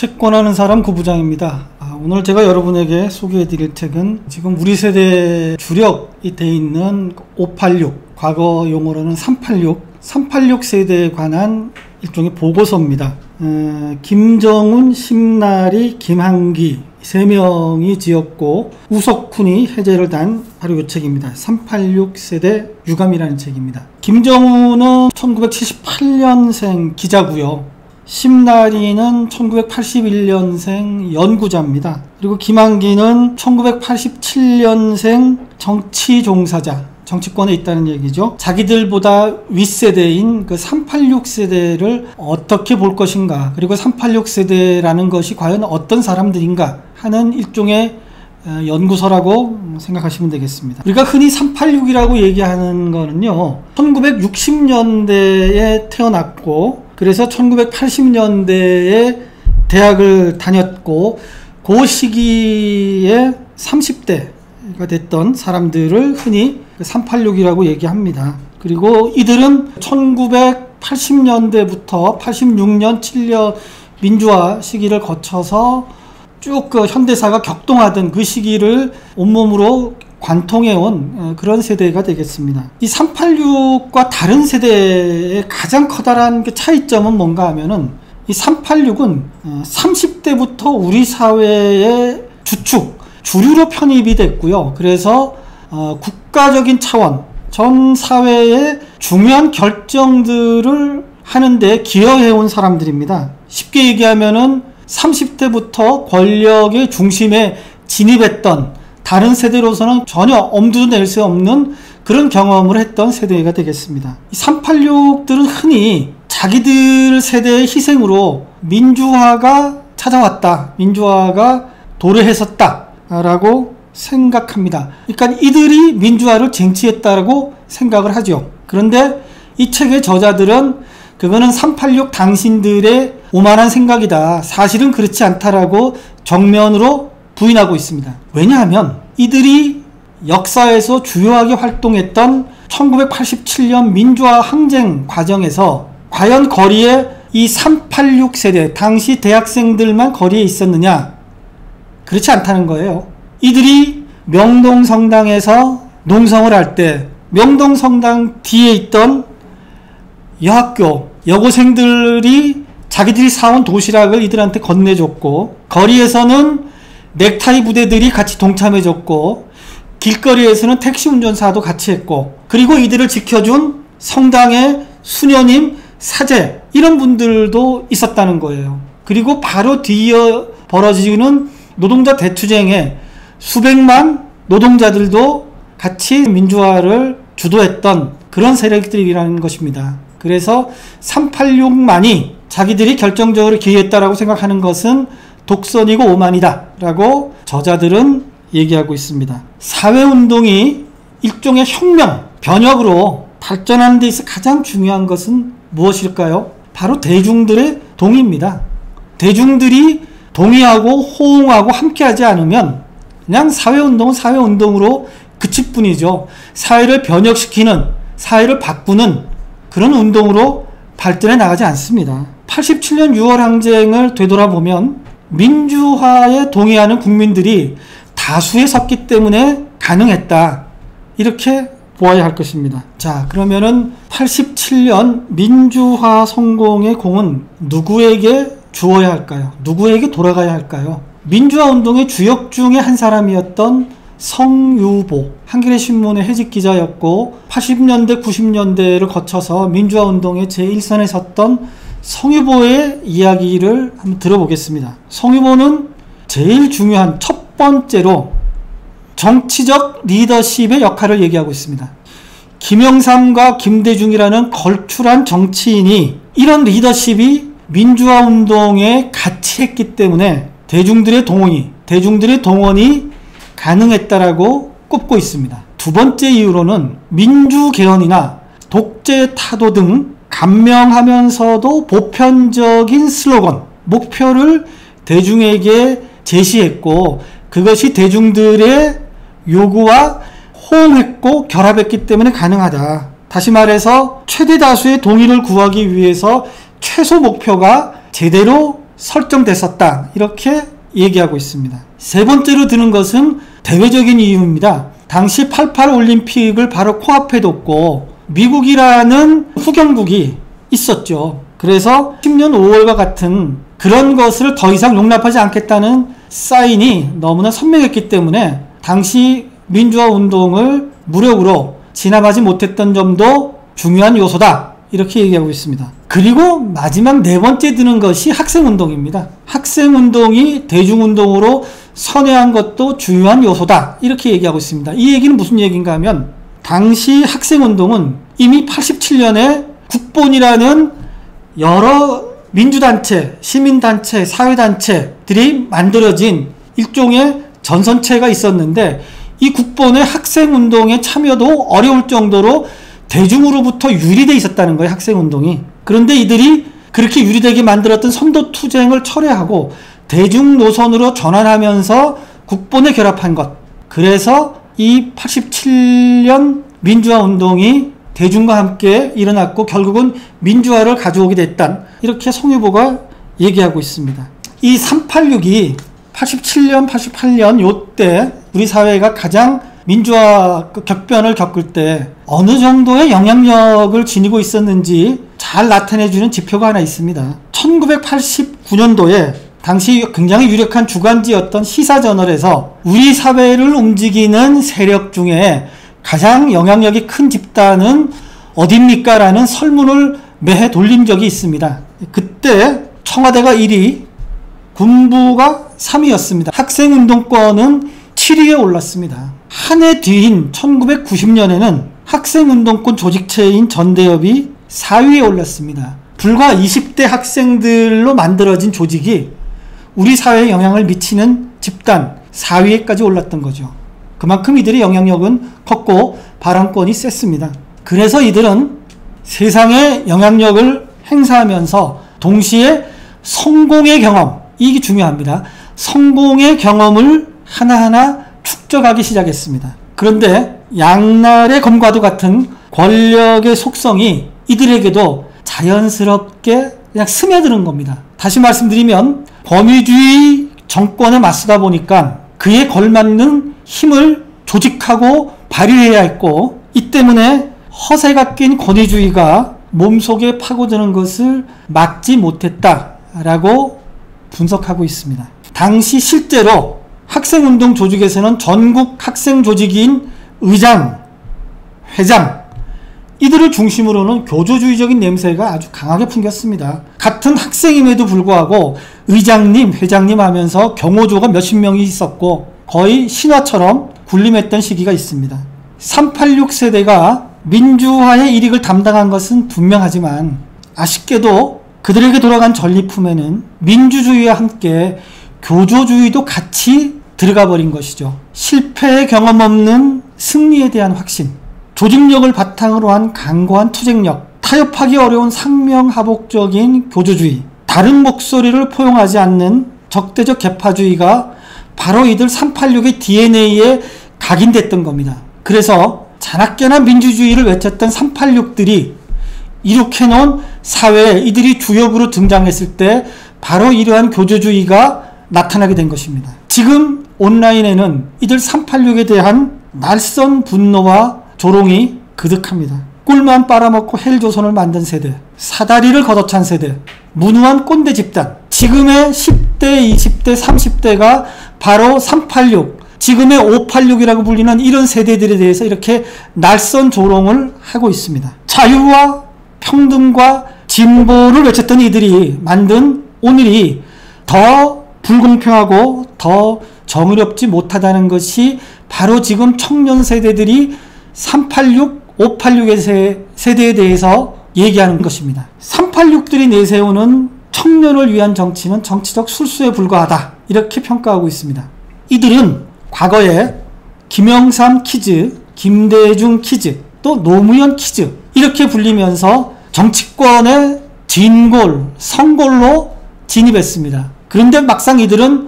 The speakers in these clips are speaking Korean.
채권하는 사람 구부장입니다. 오늘 제가 여러분에게 소개해드릴 책은 지금 우리 세대 주력이 돼 있는 586, 과거 용어로는 386 세대에 관한 일종의 보고서입니다. 김정훈, 심나리, 김한기 3명이 지었고 우석훈이 해제를 단 바로 이 책입니다. 386 세대 유감이라는 책입니다. 김정훈은 1978년생 기자고요. 심나리는 1981년생 연구자입니다. 그리고 김한기는 1987년생 정치 종사자, 정치권에 있다는 얘기죠. 자기들보다 윗세대인 그 386 세대를 어떻게 볼 것인가, 그리고 386 세대라는 것이 과연 어떤 사람들인가 하는 일종의 연구서라고 생각하시면 되겠습니다. 우리가 흔히 386이라고 얘기하는 거는요, 1960년대에 태어났고 그래서 1980년대에 대학을 다녔고 그 시기에 30대가 됐던 사람들을 흔히 386이라고 얘기합니다. 그리고 이들은 1980년대부터 86년, 7년 민주화 시기를 거쳐서 쭉 그 현대사가 격동하던 그 시기를 온몸으로 관통해온 그런 세대가 되겠습니다. 이 386과 다른 세대의 가장 커다란 그 차이점은 뭔가 하면은 이 386은 30대부터 우리 사회의 주류로 편입이 됐고요. 그래서 국가적인 차원, 전 사회의 중요한 결정들을 하는데 기여해온 사람들입니다. 쉽게 얘기하면은 30대부터 권력의 중심에 진입했던, 다른 세대로서는 전혀 엄두도 낼 수 없는 그런 경험을 했던 세대가 되겠습니다. 이 386들은 흔히 자기들 세대의 희생으로 민주화가 찾아왔다, 민주화가 도래했었다 라고 생각합니다. 그러니까 이들이 민주화를 쟁취했다라고 생각을 하죠. 그런데 이 책의 저자들은 그거는 386 당신들의 오만한 생각이다, 사실은 그렇지 않다라고 정면으로 부인하고 있습니다. 왜냐하면 이들이 역사에서 주요하게 활동했던 1987년 민주화 항쟁 과정에서 과연 거리에 이 386 세대, 당시 대학생들만 거리에 있었느냐? 그렇지 않다는 거예요. 이들이 명동성당에서 농성을 할 때 명동성당 뒤에 있던 여학교, 여고생들이 자기들이 사온 도시락을 이들한테 건네줬고, 거리에서는 넥타이 부대들이 같이 동참해줬고, 길거리에서는 택시 운전사도 같이 했고, 그리고 이들을 지켜준 성당의 수녀님, 사제, 이런 분들도 있었다는 거예요. 그리고 바로 뒤에 벌어지는 노동자 대투쟁에 수백만 노동자들도 같이 민주화를 주도했던 그런 세력들이라는 것입니다. 그래서 386만이 자기들이 결정적으로 기여했다라고 생각하는 것은 독선이고 오만이다 라고 저자들은 얘기하고 있습니다. 사회운동이 일종의 혁명, 변혁으로 발전하는 데 있어 가장 중요한 것은 무엇일까요? 바로 대중들의 동의입니다. 대중들이 동의하고 호응하고 함께하지 않으면 그냥 사회운동은 사회운동으로 그칠 뿐이죠. 사회를 변혁시키는, 사회를 바꾸는 그런 운동으로 발전해 나가지 않습니다. 87년 6월 항쟁을 되돌아보면 민주화에 동의하는 국민들이 다수에 섰기 때문에 가능했다, 이렇게 보아야 할 것입니다. 자, 그러면은 87년 민주화 성공의 공은 누구에게 주어야 할까요? 누구에게 돌아가야 할까요? 민주화 운동의 주역 중에 한 사람이었던 성유보, 한겨레 신문의 해직 기자였고 80년대 90년대를 거쳐서 민주화 운동의 제1선에 섰던 성유보의 이야기를 한번 들어보겠습니다. 성유보는 제일 중요한 첫 번째로 정치적 리더십의 역할을 얘기하고 있습니다. 김영삼과 김대중이라는 걸출한 정치인이 이런 리더십이 민주화 운동에 같이 했기 때문에 대중들의 동원이 가능했다라고 꼽고 있습니다. 두 번째 이유로는 민주개헌이나 독재 타도 등 간명하면서도 보편적인 슬로건, 목표를 대중에게 제시했고 그것이 대중들의 요구와 호응했고 결합했기 때문에 가능하다. 다시 말해서 최대 다수의 동의를 구하기 위해서 최소 목표가 제대로 설정됐었다. 이렇게 얘기하고 있습니다. 세 번째로 드는 것은 대외적인 이유입니다. 당시 88 올림픽을 바로 코앞에 뒀고 미국이라는 후경국이 있었죠. 그래서 10년 5월과 같은 그런 것을 더 이상 용납하지 않겠다는 사인이 너무나 선명했기 때문에 당시 민주화 운동을 무력으로 진압하지 못했던 점도 중요한 요소다. 이렇게 얘기하고 있습니다. 그리고 마지막 네 번째 드는 것이 학생운동입니다. 학생운동이 대중운동으로 선회한 것도 중요한 요소다. 이렇게 얘기하고 있습니다. 이 얘기는 무슨 얘기인가 하면 당시 학생운동은 이미 87년에 국본이라는 여러 민주단체, 시민단체, 사회단체들이 만들어진 일종의 전선체가 있었는데 이 국본의 학생운동에 참여도 어려울 정도로 대중으로부터 유리되어 있었다는 거예요. 학생운동이. 그런데 이들이 그렇게 유리되게 만들었던 선도투쟁을 철회하고 대중 노선으로 전환하면서 국본에 결합한 것. 그래서 이 87년 민주화 운동이 대중과 함께 일어났고 결국은 민주화를 가져오게 됐다. 이렇게 송유보가 얘기하고 있습니다. 이 386이 87년, 88년 요때 우리 사회가 가장 민주화 격변을 겪을 때 어느 정도의 영향력을 지니고 있었는지 잘 나타내주는 지표가 하나 있습니다. 1989년도에 당시 굉장히 유력한 주간지였던 시사저널에서 우리 사회를 움직이는 세력 중에 가장 영향력이 큰 집단은 어딥니까? 라는 설문을 매해 돌린 적이 있습니다. 그때 청와대가 1위, 군부가 3위였습니다. 학생운동권은 7위에 올랐습니다. 한 해 뒤인 1990년에는 학생운동권 조직체인 전대협이 4위에 올랐습니다. 불과 20대 학생들로 만들어진 조직이 우리 사회에 영향을 미치는 집단 4위에까지 올랐던 거죠. 그만큼 이들의 영향력은 컸고 발언권이 셌습니다. 그래서 이들은 세상에 영향력을 행사하면서 동시에 성공의 경험, 이게 중요합니다. 성공의 경험을 하나하나 축적하기 시작했습니다. 그런데 양날의 검과도 같은 권력의 속성이 이들에게도 자연스럽게 그냥 스며드는 겁니다. 다시 말씀드리면 권위주의 정권에 맞서다 보니까 그에 걸맞는 힘을 조직하고 발휘해야 했고 이 때문에 허세가 낀 권위주의가 몸속에 파고드는 것을 막지 못했다라고 분석하고 있습니다. 당시 실제로 학생운동 조직에서는 전국 학생 조직인 의장, 회장 이들을 중심으로는 교조주의적인 냄새가 아주 강하게 풍겼습니다. 같은 학생임에도 불구하고 의장님, 회장님 하면서 경호조가 몇십 명이 있었고 거의 신화처럼 군림했던 시기가 있습니다. 386 세대가 민주화의 일익을 담당한 것은 분명하지만 아쉽게도 그들에게 돌아간 전리품에는 민주주의와 함께 교조주의도 같이 들어가 버린 것이죠. 실패의 경험 없는 승리에 대한 확신, 조직력을 바탕으로 한 강고한 투쟁력, 타협하기 어려운 상명하복적인 교조주의, 다른 목소리를 포용하지 않는 적대적 계파주의가 바로 이들 386의 DNA에 각인됐던 겁니다. 그래서 자나깨나 민주주의를 외쳤던 386들이 이룩해놓은 사회에 이들이 주역으로 등장했을 때 바로 이러한 교조주의가 나타나게 된 것입니다. 지금 온라인에는 이들 386에 대한 날선 분노와 조롱이 그득합니다. 꿀만 빨아먹고 헬조선을 만든 세대, 사다리를 걷어찬 세대, 무능한 꼰대 집단, 지금의 10대, 20대, 30대가 바로 386, 지금의 586이라고 불리는 이런 세대들에 대해서 이렇게 날선 조롱을 하고 있습니다. 자유와 평등과 진보를 외쳤던 이들이 만든 오늘이 더 불공평하고 더 정의롭지 못하다는 것이 바로 지금 청년 세대들이 386, 586의 세대에 대해서 얘기하는 것입니다. 386들이 내세우는 청년을 위한 정치는 정치적 술수에 불과하다. 이렇게 평가하고 있습니다. 이들은 과거에 김영삼 키즈, 김대중 키즈, 또 노무현 키즈 이렇게 불리면서 정치권의 진골, 성골로 진입했습니다. 그런데 막상 이들은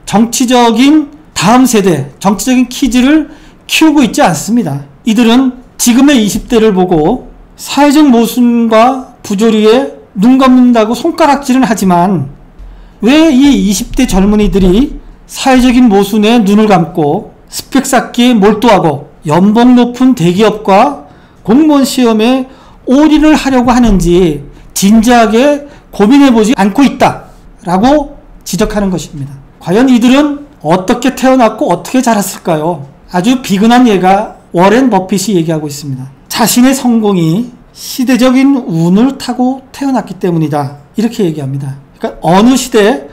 정치적인 다음 세대, 정치적인 키즈를 키우고 있지 않습니다. 이들은 지금의 20대를 보고 사회적 모순과 부조리에 눈 감는다고 손가락질은 하지만 왜 이 20대 젊은이들이 사회적인 모순에 눈을 감고 스펙 쌓기에 몰두하고 연봉 높은 대기업과 공무원 시험에 올인을 하려고 하는지 진지하게 고민해보지 않고 있다라고 지적하는 것입니다. 과연 이들은 어떻게 태어났고 어떻게 자랐을까요? 아주 비근한 예가 워렌 버핏이 얘기하고 있습니다. 자신의 성공이 시대적인 운을 타고 태어났기 때문이다. 이렇게 얘기합니다. 그러니까 어느 시대,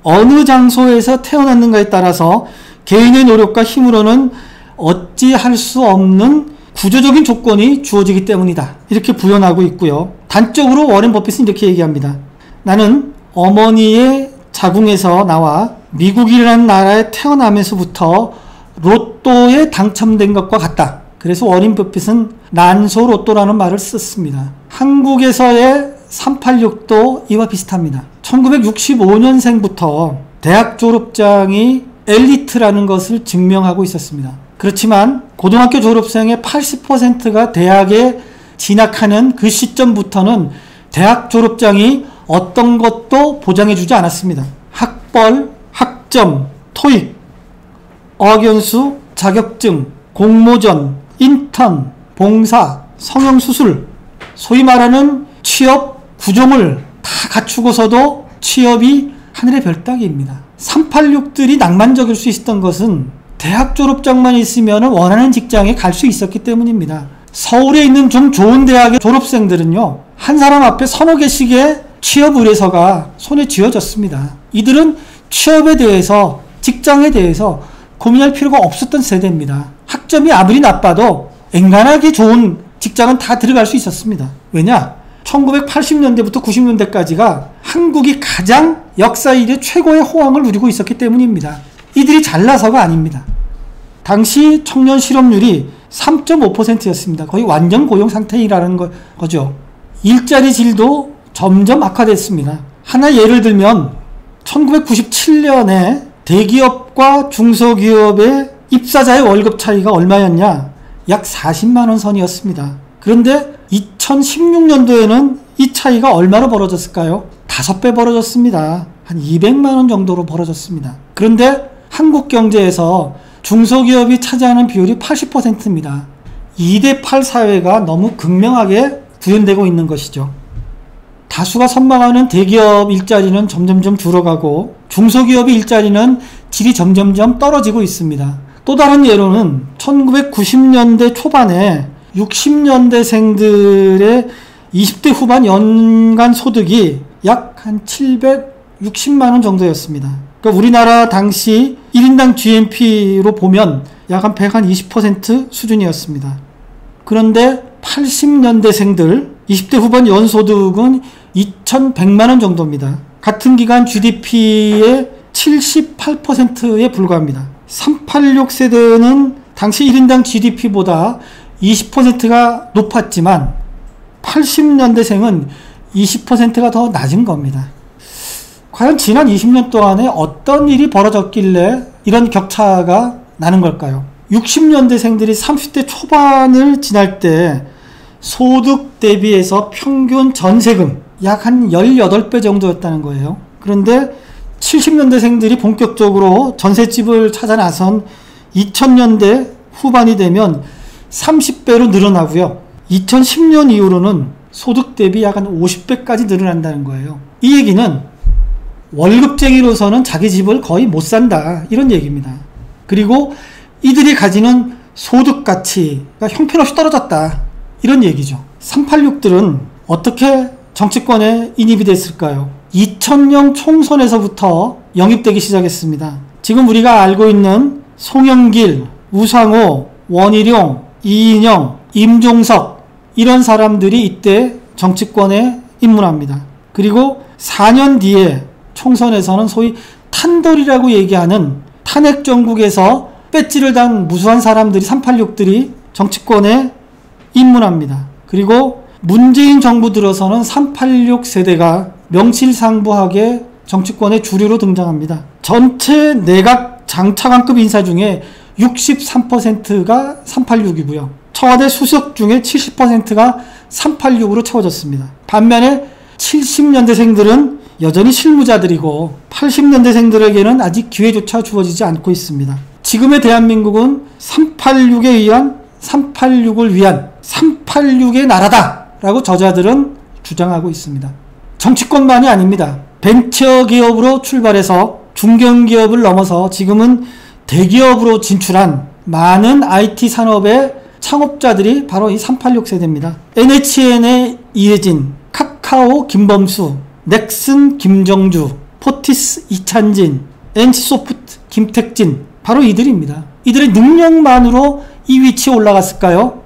어느 장소에서 태어났는가에 따라서 개인의 노력과 힘으로는 어찌할 수 없는 구조적인 조건이 주어지기 때문이다. 이렇게 부연하고 있고요. 단적으로 워렌 버핏은 이렇게 얘기합니다. 나는 어머니의 자궁에서 나와 미국이라는 나라에 태어나면서부터 로또에 당첨된 것과 같다. 그래서 워렌 버핏은 난소 로또라는 말을 썼습니다. 한국에서의 386도 이와 비슷합니다. 1965년생부터 대학 졸업장이 엘리트라는 것을 증명하고 있었습니다. 그렇지만 고등학교 졸업생의 80%가 대학에 진학하는 그 시점부터는 대학 졸업장이 어떤 것도 보장해주지 않았습니다. 학벌, 학점, 토익, 어학연수, 자격증, 공모전, 인턴, 봉사, 성형수술, 소위 말하는 취업 구종을 다 갖추고서도 취업이 하늘의 별 따기입니다. 386들이 낭만적일 수 있었던 것은 대학 졸업장만 있으면 원하는 직장에 갈 수 있었기 때문입니다. 서울에 있는 좀 좋은 대학의 졸업생들은요, 한 사람 앞에 서너 개씩의 취업 의뢰서가 손에 쥐어졌습니다. 이들은 취업에 대해서, 직장에 대해서 고민할 필요가 없었던 세대입니다. 학점이 아무리 나빠도 엔간하게 좋은 직장은 다 들어갈 수 있었습니다. 왜냐? 1980년대부터 90년대까지가 한국이 가장 역사 이래 최고의 호황을 누리고 있었기 때문입니다. 이들이 잘나서가 아닙니다. 당시 청년 실업률이 3.5%였습니다. 거의 완전 고용 상태이라는 거죠. 일자리 질도 점점 악화됐습니다. 하나 예를 들면 1997년에 대기업과 중소기업의 입사자의 월급 차이가 얼마였냐? 약 40만 원 선이었습니다. 그런데 2016년도에는 이 차이가 얼마로 벌어졌을까요? 5배 벌어졌습니다. 한 200만 원 정도로 벌어졌습니다. 그런데 한국 경제에서 중소기업이 차지하는 비율이 80%입니다. 2대8 사회가 너무 극명하게 구현되고 있는 것이죠. 다수가 선망하는 대기업 일자리는 점점점 줄어가고 중소기업의 일자리는 질이 점점점 떨어지고 있습니다. 또 다른 예로는 1990년대 초반에 60년대생들의 20대 후반 연간 소득이 약 한 760만 원 정도였습니다. 그러니까 우리나라 당시 1인당 GNP로 보면 약 한 120% 수준이었습니다. 그런데 80년대생들 20대 후반 연소득은 2,100만 원 정도입니다. 같은 기간 GDP의 78%에 불과합니다. 386 세대는 당시 1인당 GDP보다 20%가 높았지만 80년대생은 20%가 더 낮은 겁니다. 과연 지난 20년 동안에 어떤 일이 벌어졌길래 이런 격차가 나는 걸까요? 60년대생들이 30대 초반을 지날 때 소득 대비해서 평균 전세금 약 한 18배 정도였다는 거예요. 그런데 70년대생들이 본격적으로 전셋집을 찾아 나선 2000년대 후반이 되면 30배로 늘어나고요. 2010년 이후로는 소득 대비 약 한 50배까지 늘어난다는 거예요. 이 얘기는 월급쟁이로서는 자기 집을 거의 못 산다, 이런 얘기입니다. 그리고 이들이 가지는 소득 가치가 형편없이 떨어졌다, 이런 얘기죠. 386들은 어떻게 정치권에 인입이 됐을까요? 2000년 총선에서부터 영입되기 시작했습니다. 지금 우리가 알고 있는 송영길, 우상호, 원희룡, 이인영, 임종석, 이런 사람들이 이때 정치권에 입문합니다. 그리고 4년 뒤에 총선에서는 소위 탄돌이라고 얘기하는 탄핵 정국에서 배지를 단 무수한 사람들이 386들이 정치권에 입문합니다. 그리고 문재인 정부 들어서는 386 세대가 명실상부하게 정치권의 주류로 등장합니다. 전체 내각 장차관급 인사 중에 63%가 386이고요. 청와대 수석 중에 70%가 386으로 채워졌습니다. 반면에 70년대생들은 여전히 실무자들이고 80년대생들에게는 아직 기회조차 주어지지 않고 있습니다. 지금의 대한민국은 386을 위한 386의 나라다라고 저자들은 주장하고 있습니다. 정치권만이 아닙니다. 벤처기업으로 출발해서 중견기업을 넘어서 지금은 대기업으로 진출한 많은 IT 산업의 창업자들이 바로 이 386 세대입니다. NHN의 이혜진, 카카오 김범수, 넥슨 김정주, 포티스 이찬진, NC소프트 김택진, 바로 이들입니다. 이들의 능력만으로 이 위치에 올라갔을까요?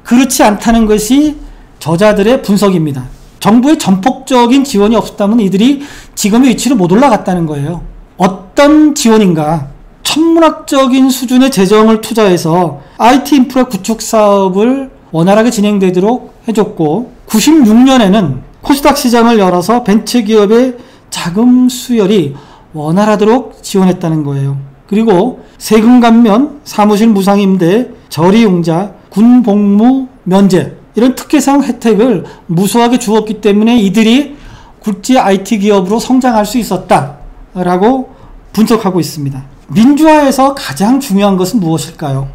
그렇지 않다는 것이 저자들의 분석입니다. 정부의 전폭적인 지원이 없었다면 이들이 지금의 위치로 못 올라갔다는 거예요. 어떤 지원인가? 천문학적인 수준의 재정을 투자해서 IT 인프라 구축 사업을 원활하게 진행되도록 해줬고, 96년에는 코스닥 시장을 열어서 벤처기업의 자금 수혈이 원활하도록 지원했다는 거예요. 그리고 세금 감면, 사무실 무상임대, 저리용자, 군복무 면제, 이런 특혜상 혜택을 무수하게 주었기 때문에 이들이 국제 IT 기업으로 성장할 수 있었다라고 분석하고 있습니다. 민주화에서 가장 중요한 것은 무엇일까요?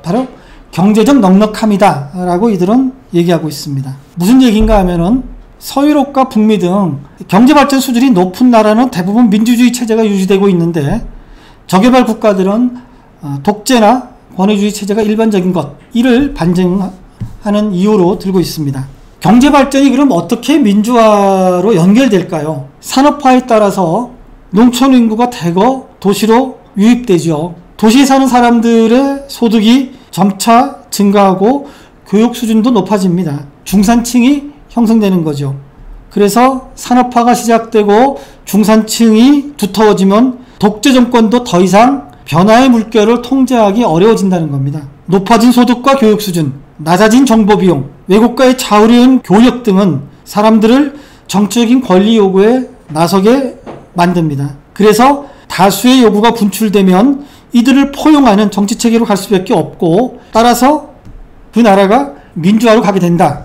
바로 경제적 넉넉함이다 라고 이들은 얘기하고 있습니다. 무슨 얘기인가 하면은 서유럽과 북미 등 경제발전 수준이 높은 나라는 대부분 민주주의 체제가 유지되고 있는데, 저개발 국가들은 독재나 권위주의 체제가 일반적인 것, 이를 반증하는 이유로 들고 있습니다. 경제발전이 그럼 어떻게 민주화로 연결될까요? 산업화에 따라서 농촌 인구가 대거 도시로 유입되죠. 도시에 사는 사람들의 소득이 점차 증가하고 교육 수준도 높아집니다. 중산층이 형성되는 거죠. 그래서 산업화가 시작되고 중산층이 두터워지면 독재 정권도 더 이상 변화의 물결을 통제하기 어려워진다는 겁니다. 높아진 소득과 교육 수준, 낮아진 정보 비용, 외국과의 좌우로운 교역 등은 사람들을 정치적인 권리 요구에 나서게 만듭니다. 그래서 다수의 요구가 분출되면 이들을 포용하는 정치체계로 갈 수밖에 없고, 따라서 그 나라가 민주화로 가게 된다,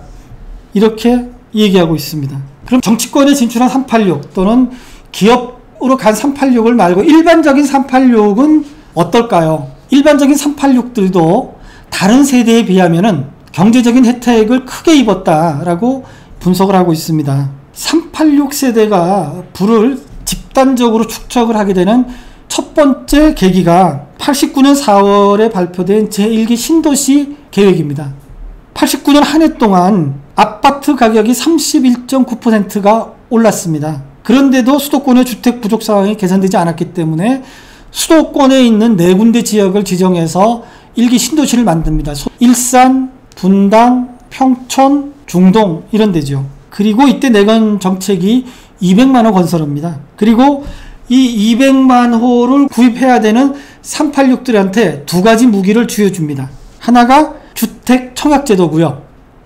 이렇게 얘기하고 있습니다. 그럼 정치권에 진출한 386 또는 기업으로 간 386을 말고 일반적인 386은 어떨까요? 일반적인 386들도 다른 세대에 비하면은 경제적인 혜택을 크게 입었다라고 분석을 하고 있습니다. 386 세대가 부를 집단적으로 축적을 하게 되는 첫 번째 계기가 89년 4월에 발표된 제1기 신도시 계획입니다. 89년 한 해 동안 아파트 가격이 31.9%가 올랐습니다. 그런데도 수도권의 주택 부족 상황이 개선되지 않았기 때문에 수도권에 있는 4군데 지역을 지정해서 1기 신도시를 만듭니다. 일산, 분당, 평촌, 중동 이런 데죠. 그리고 이때 내건 정책이 200만호 건설입니다. 그리고 이 200만 호를 구입해야 되는 386들한테 두 가지 무기를 쥐어줍니다. 하나가 주택 청약제도고요.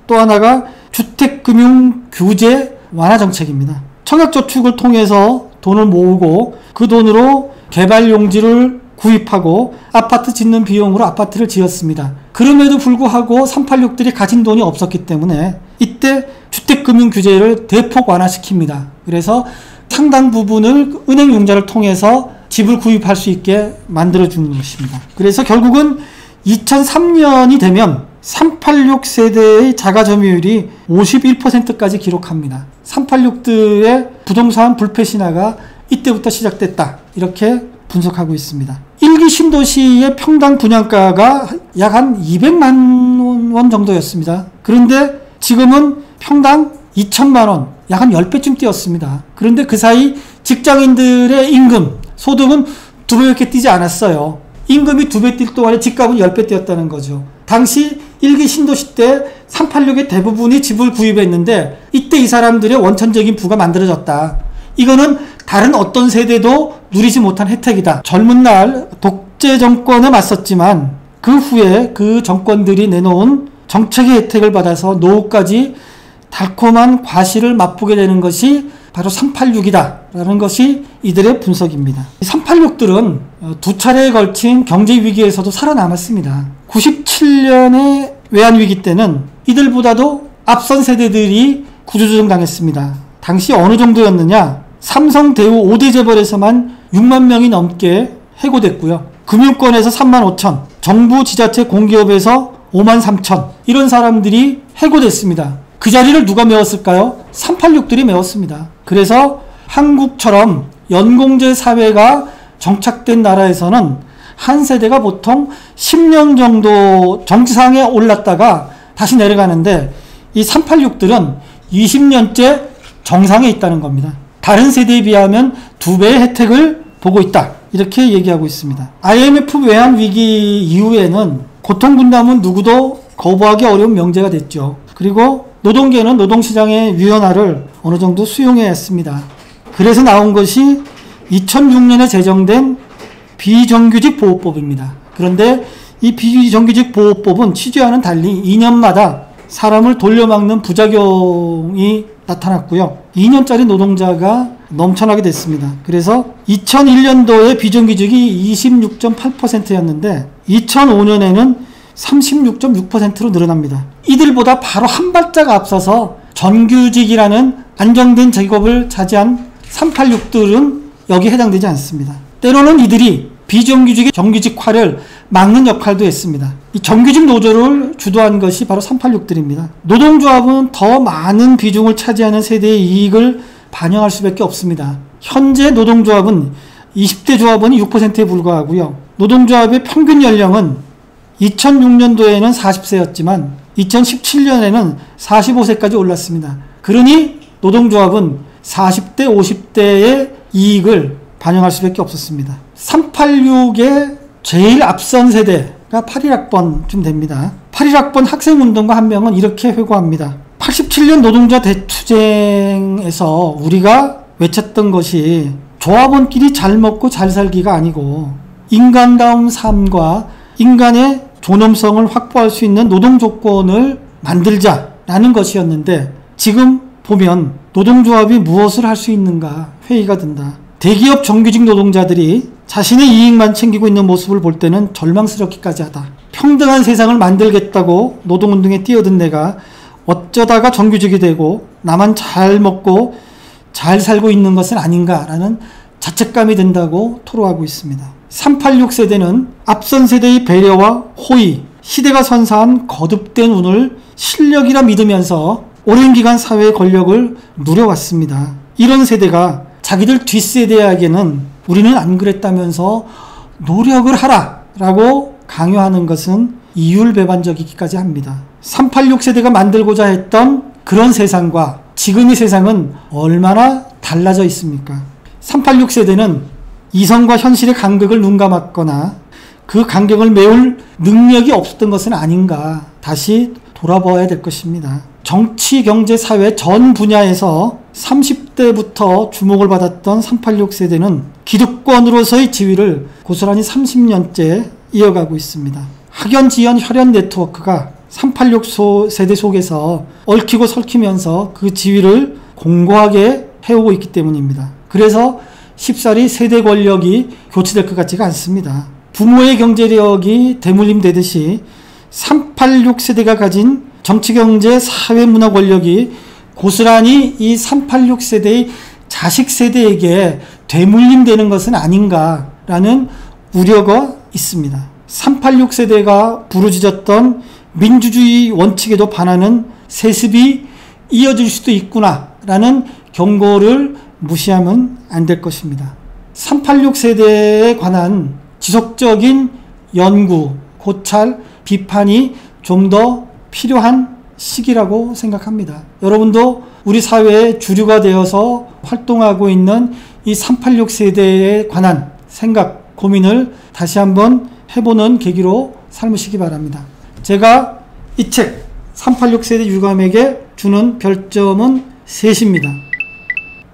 또 하나가 주택금융규제 완화 정책입니다. 청약저축을 통해서 돈을 모으고 그 돈으로 개발용지를 구입하고 아파트 짓는 비용으로 아파트를 지었습니다. 그럼에도 불구하고 386들이 가진 돈이 없었기 때문에 이때 주택금융규제를 대폭 완화시킵니다. 그래서 상당 부분을 은행융자를 통해서 집을 구입할 수 있게 만들어주는 것입니다. 그래서 결국은 2003년이 되면 386 세대의 자가점유율이 51%까지 기록합니다. 386들의 부동산 불패 신화가 이때부터 시작됐다, 이렇게 분석하고 있습니다. 1기 신도시의 평당 분양가가 약 한 200만 원 정도였습니다. 그런데 지금은 평당 2천만 원, 약 한 10배쯤 뛰었습니다. 그런데 그 사이 직장인들의 임금, 소득은 2배밖에 뛰지 않았어요. 임금이 2배 뛸 동안에 집값은 10배 뛰었다는 거죠. 당시 1기 신도시 때 386의 대부분이 집을 구입했는데 이때 이 사람들의 원천적인 부가 만들어졌다. 이거는 다른 어떤 세대도 누리지 못한 혜택이다. 젊은 날 독재 정권에 맞섰지만 그 후에 그 정권들이 내놓은 정책의 혜택을 받아서 노후까지 달콤한 과실을 맛보게 되는 것이 바로 386이다 라는 것이 이들의 분석입니다. 386들은 두 차례에 걸친 경제위기에서도 살아남았습니다. 97년의 외환위기 때는 이들보다도 앞선 세대들이 구조조정 당했습니다. 당시 어느 정도였느냐? 삼성, 대우 5대 재벌에서만 6만 명이 넘게 해고됐고요. 금융권에서 3만 5천, 정부, 지자체, 공기업에서 5만 3천, 이런 사람들이 해고됐습니다. 그 자리를 누가 메웠을까요? 386들이 메웠습니다. 그래서 한국처럼 연공제 사회가 정착된 나라에서는 한 세대가 보통 10년 정도 정치상에 올랐다가 다시 내려가는데, 이 386들은 20년째 정상에 있다는 겁니다. 다른 세대에 비하면 2배의 혜택을 보고 있다, 이렇게 얘기하고 있습니다. IMF 외환 위기 이후에는 고통분담은 누구도 거부하기 어려운 명제가 됐죠. 그리고 노동계는 노동시장의 유연화를 어느 정도 수용해야 했습니다. 그래서 나온 것이 2006년에 제정된 비정규직 보호법입니다. 그런데 이 비정규직 보호법은 취지와는 달리 2년마다 사람을 돌려막는 부작용이 나타났고요. 2년짜리 노동자가 넘쳐나게 됐습니다. 그래서 2001년도에 비정규직이 26.8%였는데 2005년에는 36.6%로 늘어납니다. 이들보다 바로 한 발짝 앞서서 정규직이라는 안정된 직업을 차지한 386들은 여기에 해당되지 않습니다. 때로는 이들이 비정규직의 정규직화를 막는 역할도 했습니다. 이 정규직 노조를 주도한 것이 바로 386들입니다. 노동조합은 더 많은 비중을 차지하는 세대의 이익을 반영할 수밖에 없습니다. 현재 노동조합은 20대 조합원이 6%에 불과하고요. 노동조합의 평균 연령은 2006년도에는 40세였지만 2017년에는 45세까지 올랐습니다. 그러니 노동조합은 40대, 50대의 이익을 반영할 수밖에 없었습니다. 386의 제일 앞선 세대가 81학번쯤 됩니다. 81학번 학생운동가 한 명은 이렇게 회고합니다. 87년 노동자 대투쟁에서 우리가 외쳤던 것이 조합원끼리 잘 먹고 잘 살기가 아니고 인간다운 삶과 인간의 존엄성을 확보할 수 있는 노동 조건을 만들자라는 것이었는데, 지금 보면 노동조합이 무엇을 할 수 있는가 회의가 든다. 대기업 정규직 노동자들이 자신의 이익만 챙기고 있는 모습을 볼 때는 절망스럽기까지 하다. 평등한 세상을 만들겠다고 노동운동에 뛰어든 내가 어쩌다가 정규직이 되고 나만 잘 먹고 잘 살고 있는 것은 아닌가라는 자책감이 든다고 토로하고 있습니다. 386 세대는 앞선 세대의 배려와 호의, 시대가 선사한 거듭된 운을 실력이라 믿으면서 오랜 기간 사회의 권력을 누려왔습니다. 이런 세대가 자기들 뒷세대에게는 우리는 안 그랬다면서 노력을 하라 라고 강요하는 것은 이율배반적이기까지 합니다. 386 세대가 만들고자 했던 그런 세상과 지금의 세상은 얼마나 달라져 있습니까? 386 세대는 이성과 현실의 간극을 눈감았거나 그 간격을 메울 능력이 없었던 것은 아닌가 다시 돌아봐야 될 것입니다. 정치, 경제, 사회 전 분야에서 30대부터 주목을 받았던 386 세대는 기득권으로서의 지위를 고스란히 30년째 이어가고 있습니다. 학연, 지연, 혈연 네트워크가 386 세대 속에서 얽히고 설키면서 그 지위를 공고하게 해오고 있기 때문입니다. 그래서 쉽사리 세대 권력이 교체될 것 같지가 않습니다. 부모의 경제력이 대물림되듯이 386 세대가 가진 정치, 경제, 사회, 문화 권력이 고스란히 이 386 세대의 자식 세대에게 되물림되는 것은 아닌가라는 우려가 있습니다. 386 세대가 부르짖었던 민주주의 원칙에도 반하는 세습이 이어질 수도 있구나라는 경고를 무시하면 안 될 것입니다. 386 세대에 관한 지속적인 연구, 고찰, 비판이 좀 더 필요한 시기라고 생각합니다. 여러분도 우리 사회의 주류가 되어서 활동하고 있는 이 386 세대에 관한 생각, 고민을 다시 한번 해보는 계기로 삼으시기 바랍니다. 제가 이 책 386 세대 유감에게 주는 별점은 3입니다.